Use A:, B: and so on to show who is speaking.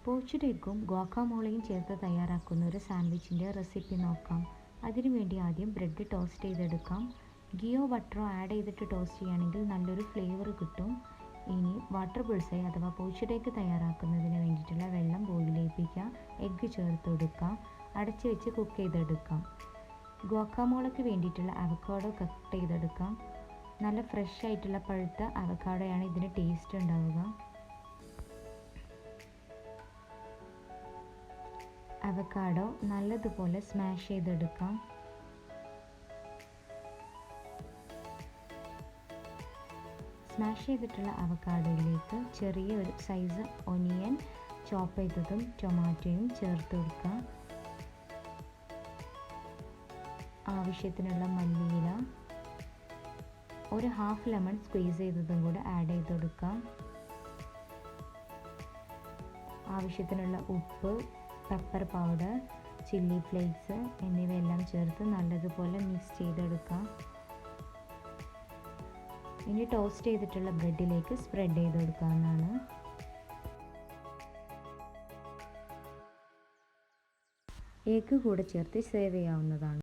A: Poached എഗ്ഗും ഗുവാക്കാമോളയും ചേർത്ത് തയ്യാറാക്കുന്ന ഒരു സാൻഡ്വിച്ചിൻ്റെ റെസിപ്പി നോക്കാം. അതിനുവേണ്ടി ആദ്യം ബ്രെഡ് ടോസ്റ്റ് ചെയ്തെടുക്കാം. ഗീയോ ബട്ടറോ ആഡ് ചെയ്തിട്ട് ടോസ്റ്റ് ചെയ്യുകയാണെങ്കിൽ നല്ലൊരു ഫ്ലേവർ കിട്ടും. ഇനി വാട്ടർ ബുൾസൈ അഥവാ പോച്ച്ഡ് എഗ്ഗ് തയ്യാറാക്കുന്നതിന് വേണ്ടിയിട്ടുള്ള വെള്ളം ബോയിൽ ചെയ്യിപ്പിക്കുക. എഗ്ഗ് ചേർത്ത് കൊടുക്കാം. അടച്ച് വെച്ച് കുക്ക് ചെയ്തെടുക്കാം. ഗുവാക്കാമോളയ്ക്ക് വേണ്ടിയിട്ടുള്ള അവക്കാഡോ കട്ട് ചെയ്തെടുക്കാം. നല്ല ഫ്രഷ് ആയിട്ടുള്ള പഴുത്ത അവക്കാഡോയാണ് ഇതിന് ടേസ്റ്റ് ഉണ്ടാവുക. അവക്കാഡോ നല്ലതുപോലെ സ്മാഷ് ചെയ്തെടുക്കാം. സ്മാഷ് ചെയ്തിട്ടുള്ള അവക്കാഡോയിലേക്ക് ചെറിയ ഒരു സൈസ് ഒനിയൻ ചോപ്പ് ചെയ്തതും ടൊമാറ്റോയും ചേർത്ത് കൊടുക്കാം. ആവശ്യത്തിനുള്ള മല്ലിയില, ഒരു ഹാഫ് ലെമൺ സ്ക്വീസ് ചെയ്തതും കൂടെ ആഡ് ചെയ്ത് കൊടുക്കാം. ആവശ്യത്തിനുള്ള ഉപ്പ്, പെപ്പർ പൗഡർ, ചില്ലി ഫ്ലേക്സ് എന്നിവയെല്ലാം ചേർത്ത് നല്ലതുപോലെ മിക്സ് ചെയ്തെടുക്കാം. ഇനി ടോസ്റ്റ് ചെയ്തിട്ടുള്ള ബ്രെഡിലേക്ക് സ്പ്രെഡ് ചെയ്ത് കൊടുക്കാവുന്നതാണ്. എഗ്ഗ് കൂടെ ചേർത്ത് സേവ് ചെയ്യാവുന്നതാണ്.